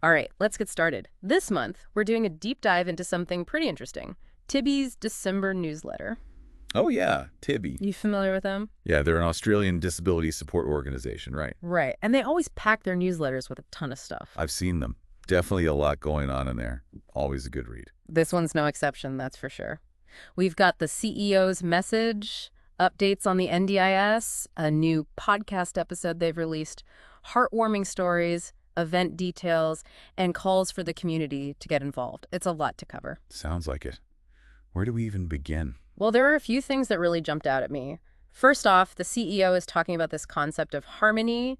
All right, let's get started. This month, we're doing a deep dive into something pretty interesting. Tibii's December Newsletter. Oh, yeah, Tibii. You familiar with them? Yeah, they're an Australian disability support organization, right? Right, and they always pack their newsletters with a ton of stuff. I've seen them. Definitely a lot going on in there. Always a good read. This one's no exception, that's for sure. We've got the CEO's message, updates on the NDIS, a new podcast episode they've released, heartwarming stories, event details, and calls for the community to get involved. It's a lot to cover. Sounds like it. Where do we even begin? Well, there are a few things that really jumped out at me. First off, the CEO is talking about this concept of harmony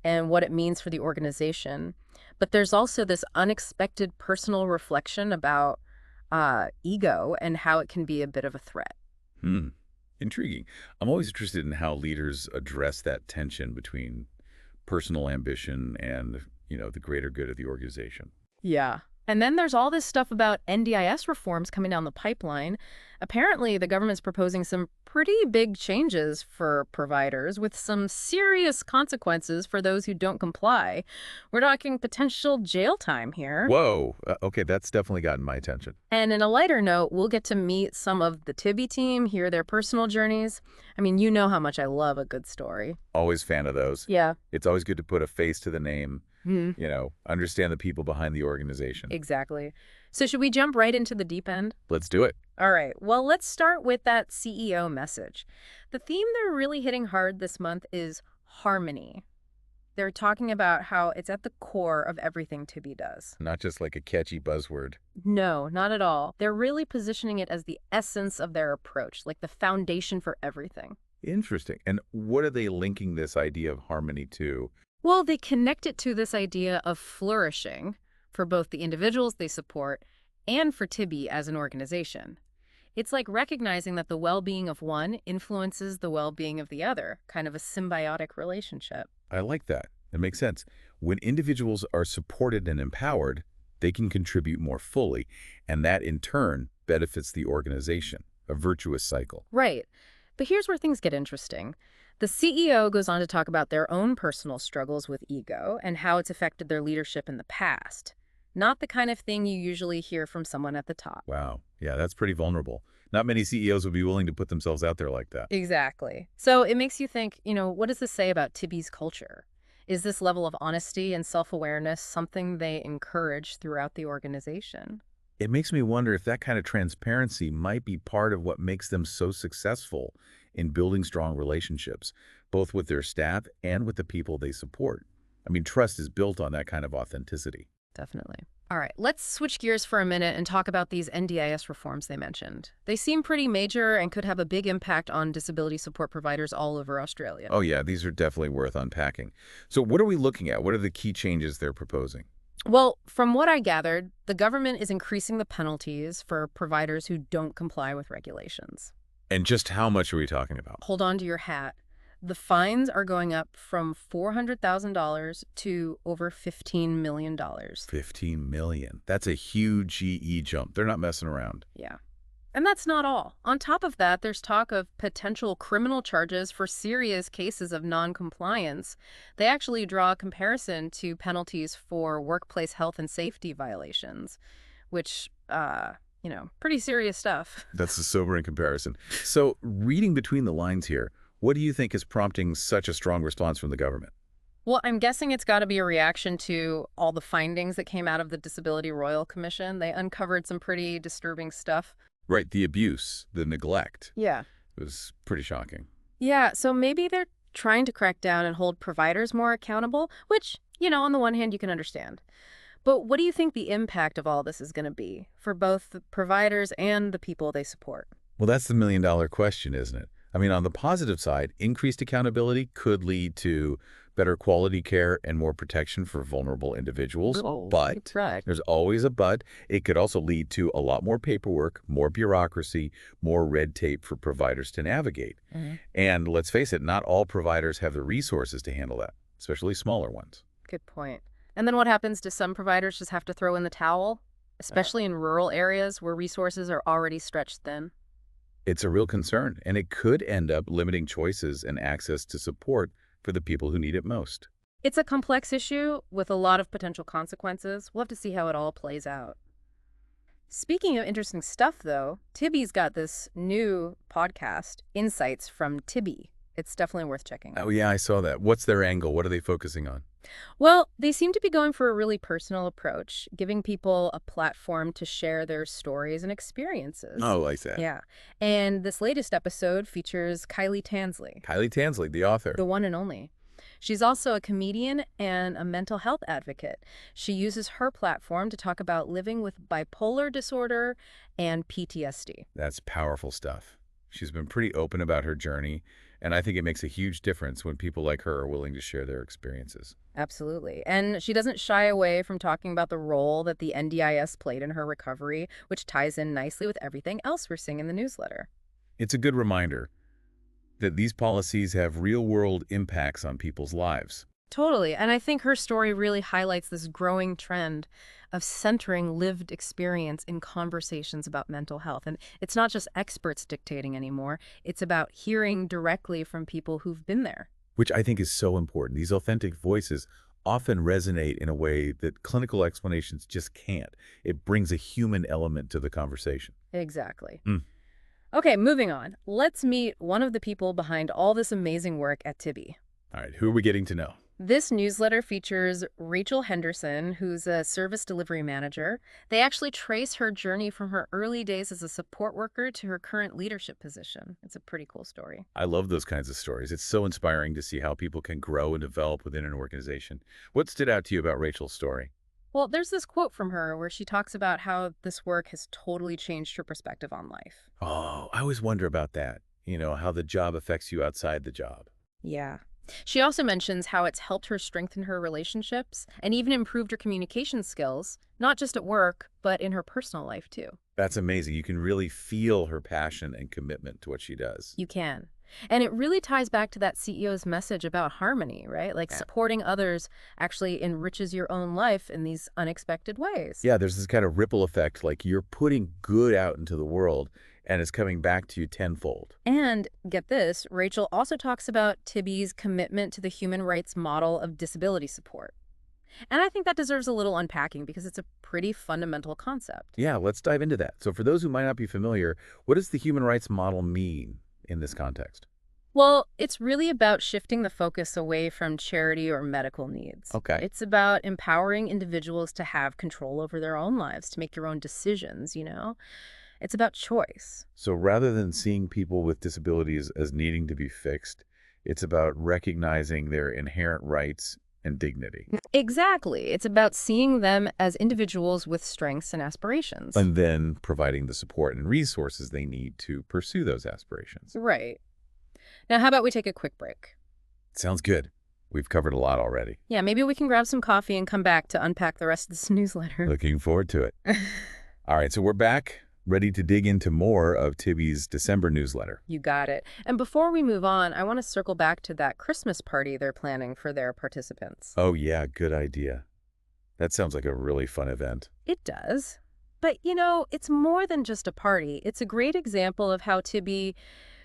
and what it means for the organization. But there's also this unexpected personal reflection about ego and how it can be a bit of a threat. Hmm. Intriguing. I'm always interested in how leaders address that tension between personal ambition and, the greater good of the organization. Yeah. And then there's all this stuff about NDIS reforms coming down the pipeline. Apparently, the government's proposing some pretty big changes for providers with some serious consequences for those who don't comply. We're talking potential jail time here. Whoa. Okay, that's definitely gotten my attention. And in a lighter note, we'll get to meet some of the Tibii team, hear their personal journeys. I mean, you know how much I love a good story. Always fan of those. Yeah. It's always good to put a face to the name, understand the people behind the organization. Exactly. So should we jump right into the deep end? Let's do it. All right. Well, let's start with that CEO message. The theme they're really hitting hard this month is harmony. They're talking about how it's at the core of everything Tibii does. Not just like a catchy buzzword. No, not at all. They're really positioning it as the essence of their approach, like the foundation for everything. Interesting. And what are they linking this idea of harmony to? Well, they connect it to this idea of flourishing for both the individuals they support and for Tibii as an organization. It's like recognizing that the well-being of one influences the well-being of the other, kind of a symbiotic relationship. I like that. It makes sense. When individuals are supported and empowered, they can contribute more fully, and that in turn benefits the organization, a virtuous cycle. Right. But here's where things get interesting. The CEO goes on to talk about their own personal struggles with ego and how it's affected their leadership in the past. Not the kind of thing you usually hear from someone at the top. Wow. Yeah, that's pretty vulnerable. Not many CEOs would be willing to put themselves out there like that. Exactly. So it makes you think, what does this say about Tibii's culture? Is this level of honesty and self-awareness something they encourage throughout the organization? It makes me wonder if that kind of transparency might be part of what makes them so successful in building strong relationships, both with their staff and with the people they support. I mean, trust is built on that kind of authenticity. Definitely. All right, let's switch gears for a minute and talk about these NDIS reforms they mentioned. They seem pretty major and could have a big impact on disability support providers all over Australia. Oh yeah, these are definitely worth unpacking. So what are we looking at? What are the key changes they're proposing? Well, from what I gathered, the government is increasing the penalties for providers who don't comply with regulations. And just how much are we talking about? Hold on to your hat. The fines are going up from $400,000 to over $15 million. $15 million. That's a huge GE jump. They're not messing around. Yeah. And that's not all. On top of that, there's talk of potential criminal charges for serious cases of non-compliance. They actually draw a comparison to penalties for workplace health and safety violations, which, pretty serious stuff. That's a sobering comparison. So reading between the lines here, what do you think is prompting such a strong response from the government? Well, I'm guessing it's got to be a reaction to all the findings that came out of the Disability Royal Commission. They uncovered some pretty disturbing stuff. Right, the abuse, the neglect. Yeah. It was pretty shocking. Yeah, so maybe they're trying to crack down and hold providers more accountable, which, on the one hand, you can understand. But what do you think the impact of all this is going to be for both the providers and the people they support? Well, that's the million-dollar question, isn't it? I mean, on the positive side, increased accountability could lead to better quality care and more protection for vulnerable individuals. But there's always a but. It could also lead to a lot more paperwork, more bureaucracy, more red tape for providers to navigate. And let's face it, not all providers have the resources to handle that, especially smaller ones. Good point. And then what happens? Do some providers just have to throw in the towel, especially in rural areas where resources are already stretched thin? It's a real concern, and it could end up limiting choices and access to support for the people who need it most. It's a complex issue with a lot of potential consequences. We'll have to see how it all plays out. Speaking of interesting stuff, though, Tibii's got this new podcast, Insights from Tibii. It's definitely worth checking Oh, out. yeah, I saw that. What's their angle? What are they focusing on? Well, they seem to be going for a really personal approach, giving people a platform to share their stories and experiences. Oh, like that. Yeah. And this latest episode features Kylie Tansley, Kylie Tansley, the author. the one and only. She's also a comedian and a mental health advocate. She uses her platform to talk about living with bipolar disorder and PTSD. That's powerful stuff. She's been pretty open about her journey, and I think it makes a huge difference when people like her are willing to share their experiences. Absolutely. And she doesn't shy away from talking about the role that the NDIS played in her recovery, which ties in nicely with everything else we're seeing in the newsletter. It's a good reminder that these policies have real-world impacts on people's lives. Totally. And I think her story really highlights this growing trend of centering lived experience in conversations about mental health. And it's not just experts dictating anymore. It's about hearing directly from people who've been there. Which I think is so important. These authentic voices often resonate in a way that clinical explanations just can't. It brings a human element to the conversation. Exactly. Mm. Okay, moving on. Let's meet one of the people behind all this amazing work at Tibii. All right, who are we getting to know? This newsletter features Rachel Henderson, who's a service delivery manager. They actually trace her journey from her early days as a support worker to her current leadership position. It's a pretty cool story. I love those kinds of stories. It's so inspiring to see how people can grow and develop within an organization. What stood out to you about Rachel's story? Well, there's this quote from her where she talks about how this work has totally changed her perspective on life. Oh, I always wonder about that. You know, how the job affects you outside the job. Yeah. She also mentions how it's helped her strengthen her relationships and even improved her communication skills, not just at work, but in her personal life too. That's amazing. You can really feel her passion and commitment to what she does. You can. And it really ties back to that CEO's message about harmony, right? Like supporting others actually enriches your own life in these unexpected ways. Yeah, there's this kind of ripple effect, like you're putting good out into the world and it's coming back to you tenfold. And get this, Rachel also talks about Tibii's commitment to the human rights model of disability support. And I think that deserves a little unpacking because it's a pretty fundamental concept. Yeah, let's dive into that. So for those who might not be familiar, what does the human rights model mean in this context? Well, it's really about shifting the focus away from charity or medical needs. Okay. It's about empowering individuals to have control over their own lives, to make your own decisions, you know? It's about choice. So rather than seeing people with disabilities as needing to be fixed, it's about recognizing their inherent rights and dignity. Exactly. It's about seeing them as individuals with strengths and aspirations. And then providing the support and resources they need to pursue those aspirations. Right. Now, how about we take a quick break? Sounds good. We've covered a lot already. Yeah, maybe we can grab some coffee and come back to unpack the rest of this newsletter. Looking forward to it. All right, so we're back, ready to dig into more of Tibii's December newsletter. You got it. And before we move on, I want to circle back to that Christmas party they're planning for their participants. Oh, yeah, good idea. That sounds like a really fun event. It does. But, you know, it's more than just a party. It's a great example of how Tibii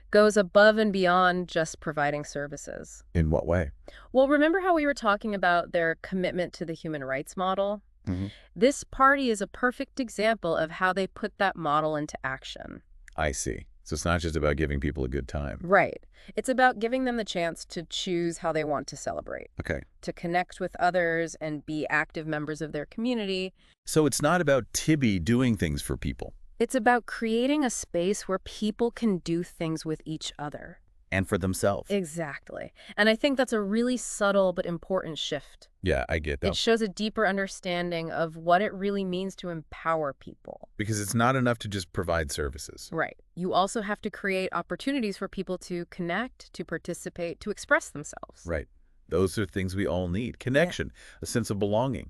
goes above and beyond just providing services. In what way? Well, remember how we were talking about their commitment to the human rights model? Mm-hmm. This party is a perfect example of how they put that model into action. I see. So it's not just about giving people a good time. Right. It's about giving them the chance to choose how they want to celebrate, Okay. to connect with others and be active members of their community. So it's not about Tibii doing things for people. It's about creating a space where people can do things with each other. And for themselves. Exactly. And I think that's a really subtle but important shift. Yeah, I get that. It shows a deeper understanding of what it really means to empower people. Because it's not enough to just provide services. Right. You also have to create opportunities for people to connect, to participate, to express themselves. Right. Those are things we all need. Connection, a sense of belonging,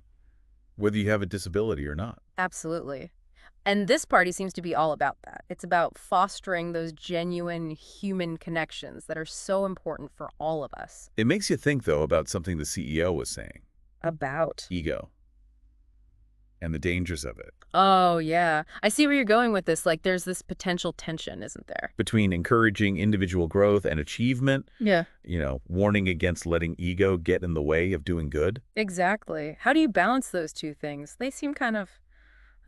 whether you have a disability or not. Absolutely. And this party seems to be all about that. It's about fostering those genuine human connections that are so important for all of us. It makes you think, though, about something the CEO was saying. About. Ego. and the dangers of it. Oh, yeah. I see where you're going with this. Like, there's this potential tension, isn't there? Between encouraging individual growth and achievement, Yeah. warning against letting ego get in the way of doing good. Exactly. How do you balance those two things? They seem kind of,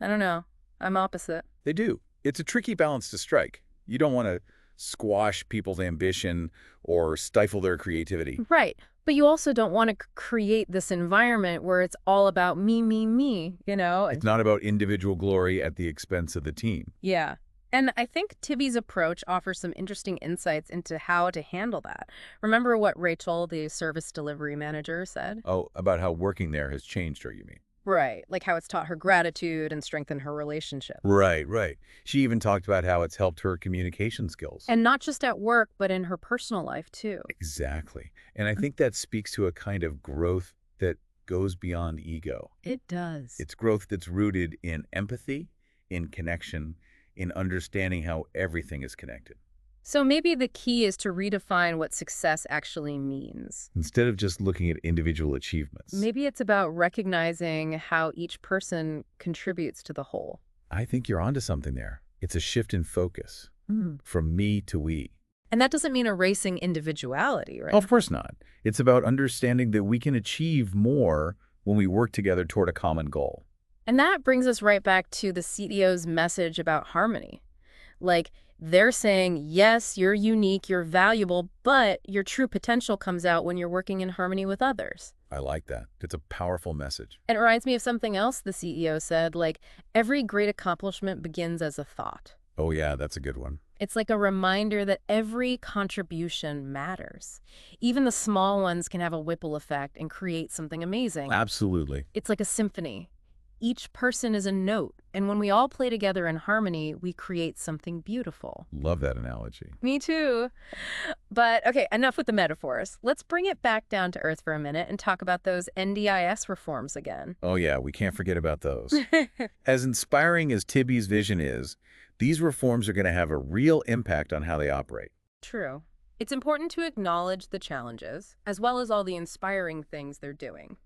I don't know. I'm opposite. They do. It's a tricky balance to strike. You don't want to squash people's ambition or stifle their creativity. Right. But you also don't want to create this environment where it's all about me, me, me, you know? It's not about individual glory at the expense of the team. Yeah. And I think Tibii's approach offers some interesting insights into how to handle that. Remember what Rachel, the service delivery manager, said? Oh, about how working there has changed her, you mean? Right. Like how it's taught her gratitude and strengthened her relationship. Right, right. She even talked about how it's helped her communication skills. And not just at work, but in her personal life, too. Exactly. And I think that speaks to a kind of growth that goes beyond ego. It does. It's growth that's rooted in empathy, in connection, in understanding how everything is connected. So maybe the key is to redefine what success actually means. Instead of just looking at individual achievements. Maybe it's about recognizing how each person contributes to the whole. I think you're onto something there. It's a shift in focus Mm. from me to we. And that doesn't mean erasing individuality, right? Of course not. It's about understanding that we can achieve more when we work together toward a common goal. And that brings us right back to the CEO's message about harmony. Like, they're saying, yes, you're unique, you're valuable, but your true potential comes out when you're working in harmony with others. I like that. It's a powerful message. And it reminds me of something else the CEO said, like, every great accomplishment begins as a thought. Oh yeah, that's a good one. It's like a reminder that every contribution matters. Even the small ones can have a ripple effect and create something amazing. Absolutely. It's like a symphony. Each person is a note, and when we all play together in harmony, we create something beautiful. Love that analogy. Me too. But okay, enough with the metaphors. Let's bring it back down to earth for a minute and talk about those NDIS reforms again. Oh yeah, we can't forget about those. As inspiring as Tibii's vision is, these reforms are going to have a real impact on how they operate. True. It's important to acknowledge the challenges, as well as all the inspiring things they're doing.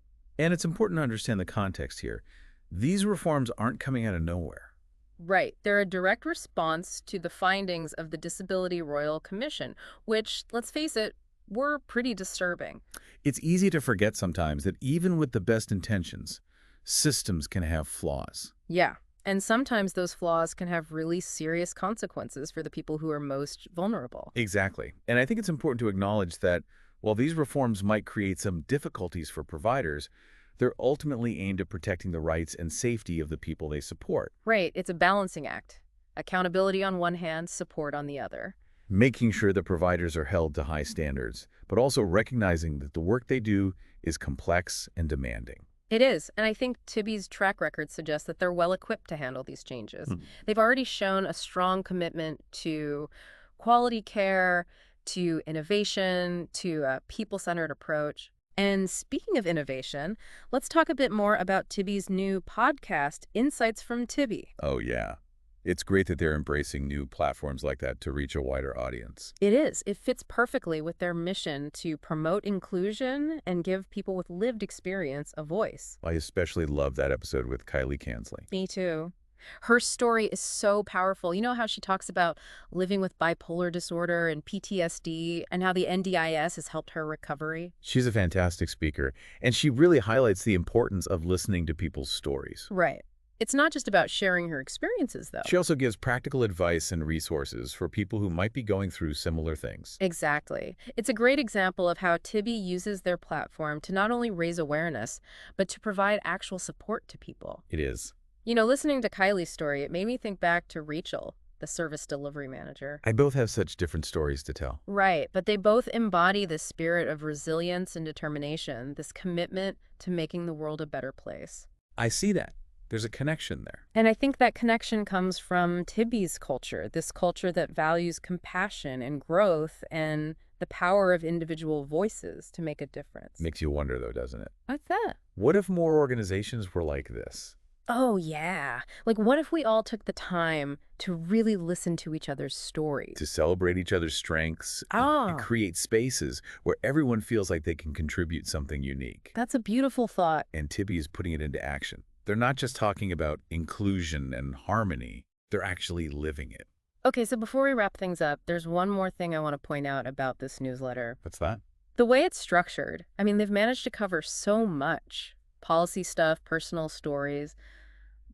And it's important to understand the context here. These reforms aren't coming out of nowhere. Right. They're a direct response to the findings of the Disability Royal Commission, which, let's face it, were pretty disturbing. It's easy to forget sometimes that even with the best intentions, systems can have flaws. Yeah. And sometimes those flaws can have really serious consequences for the people who are most vulnerable. Exactly. And I think it's important to acknowledge that while these reforms might create some difficulties for providers, they're ultimately aimed at protecting the rights and safety of the people they support. Right. It's a balancing act. Accountability on one hand, support on the other. Making sure that providers are held to high standards, but also recognizing that the work they do is complex and demanding. It is, and I think Tibii's track record suggests that they're well equipped to handle these changes. Hmm. They've already shown a strong commitment to quality care, to innovation, to a people-centered approach. And speaking of innovation, let's talk a bit more about Tibii's new podcast, Insights from Tibii. Oh, yeah. It's great that they're embracing new platforms like that to reach a wider audience. It is. It fits perfectly with their mission to promote inclusion and give people with lived experience a voice. I especially love that episode with Kylie Kansley. Me too. Her story is so powerful. You know how she talks about living with bipolar disorder and PTSD and how the NDIS has helped her recovery? She's a fantastic speaker, and she really highlights the importance of listening to people's stories. Right. It's not just about sharing her experiences, though. She also gives practical advice and resources for people who might be going through similar things. Exactly. It's a great example of how Tibii uses their platform to not only raise awareness, but to provide actual support to people. It is. You know, listening to Kylie's story, it made me think back to Rachel, the service delivery manager. I both have such different stories to tell. Right, but they both embody this spirit of resilience and determination, this commitment to making the world a better place. I see that. There's a connection there. And I think that connection comes from Tibii's culture, this culture that values compassion and growth and the power of individual voices to make a difference. Makes you wonder, though, doesn't it? What's that? What if more organizations were like this? Oh, yeah. Like, what if we all took the time to really listen to each other's stories? To celebrate each other's strengths and Ah, create spaces where everyone feels like they can contribute something unique. that's a beautiful thought. And Tibii is putting it into action. They're not just talking about inclusion and harmony. They're actually living it. Okay, so before we wrap things up, there's one more thing I want to point out about this newsletter. What's that? The way it's structured. I mean, they've managed to cover so much. Policy stuff, personal stories,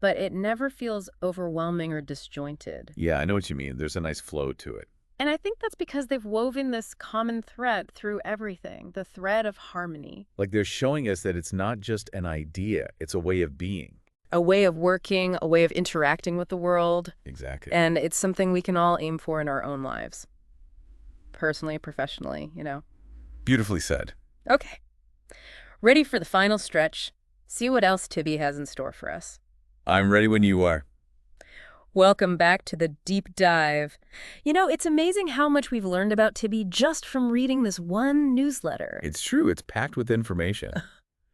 but it never feels overwhelming or disjointed. Yeah, I know what you mean. There's a nice flow to it. And I think that's because they've woven this common thread through everything, the thread of harmony. Like they're showing us that it's not just an idea, it's a way of being. A way of working, a way of interacting with the world. Exactly. And it's something we can all aim for in our own lives. Personally, professionally, Beautifully said. Okay. Ready for the final stretch. See what else Tibii has in store for us. I'm ready when you are. Welcome back to the deep dive. It's amazing how much we've learned about Tibii just from reading this one newsletter. It's true, it's packed with information.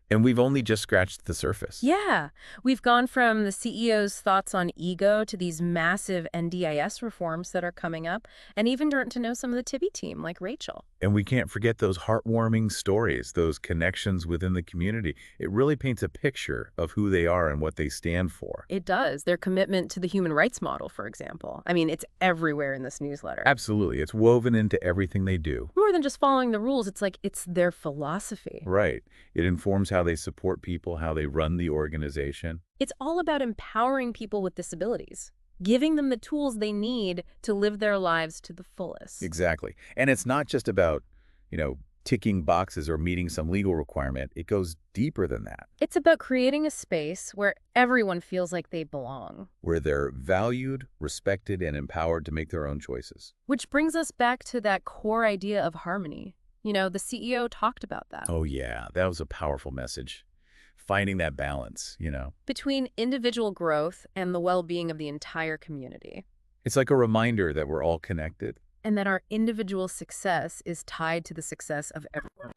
And we've only just scratched the surface. Yeah, we've gone from the CEO's thoughts on ego to these massive NDIS reforms that are coming up, and even gotten to know some of the Tibii team, like Rachel. And we can't forget those heartwarming stories, those connections within the community. It really paints a picture of who they are and what they stand for. It does. Their commitment to the human rights model, for example. I mean, it's everywhere in this newsletter. Absolutely. It's woven into everything they do. More than just following the rules, it's like it's their philosophy. Right. It informs how they support people, how they run the organization. It's all about empowering people with disabilities, giving them the tools they need to live their lives to the fullest. Exactly. And it's not just about, ticking boxes or meeting some legal requirement. It goes deeper than that. It's about creating a space where everyone feels like they belong. Where they're valued, respected, and empowered to make their own choices. Which brings us back to that core idea of harmony. The CEO talked about that. Oh, yeah. That was a powerful message. Finding that balance, Between individual growth and the well-being of the entire community. It's like a reminder that we're all connected. And that our individual success is tied to the success of everyone.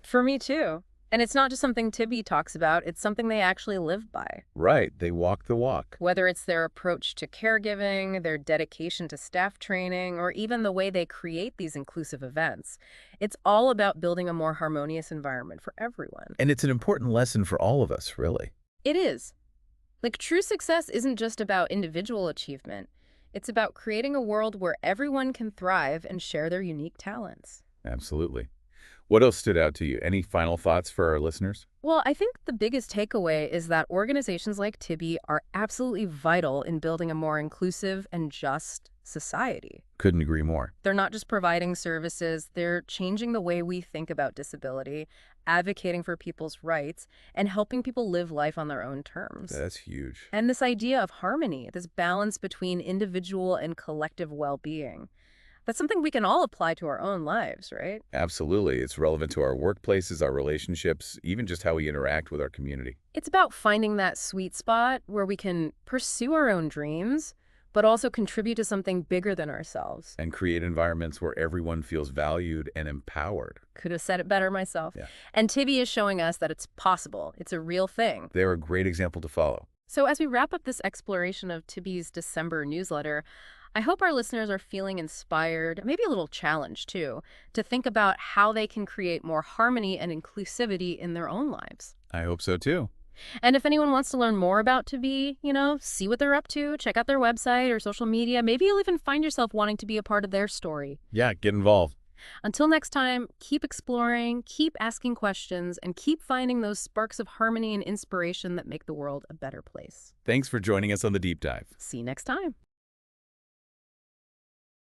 For me, too. And it's not just something Tibii talks about, it's something they actually live by. Right. They walk the walk. Whether it's their approach to caregiving, their dedication to staff training, or even the way they create these inclusive events, it's all about building a more harmonious environment for everyone. And it's an important lesson for all of us, really. It is. True success isn't just about individual achievement. It's about creating a world where everyone can thrive and share their unique talents. Absolutely. What else stood out to you? Any final thoughts for our listeners? Well, I think the biggest takeaway is that organizations like Tibii are absolutely vital in building a more inclusive and just society. Couldn't agree more. They're not just providing services, they're changing the way we think about disability, advocating for people's rights, and helping people live life on their own terms. That's huge. And this idea of harmony, this balance between individual and collective well-being, that's something we can all apply to our own lives, right? Absolutely. It's relevant to our workplaces, our relationships, even just how we interact with our community. It's about finding that sweet spot where we can pursue our own dreams, but also contribute to something bigger than ourselves. And create environments where everyone feels valued and empowered. Could have said it better myself. Yeah. And Tibii is showing us that it's possible. It's a real thing. They're a great example to follow. So as we wrap up this exploration of Tibii's December newsletter, I hope our listeners are feeling inspired, maybe a little challenged too, to think about how they can create more harmony and inclusivity in their own lives. I hope so too. And if anyone wants to learn more about Tibii, see what they're up to, check out their website or social media, maybe you'll even find yourself wanting to be a part of their story. Yeah, get involved. Until next time, keep exploring, keep asking questions, and keep finding those sparks of harmony and inspiration that make the world a better place. Thanks for joining us on The Deep Dive. See you next time.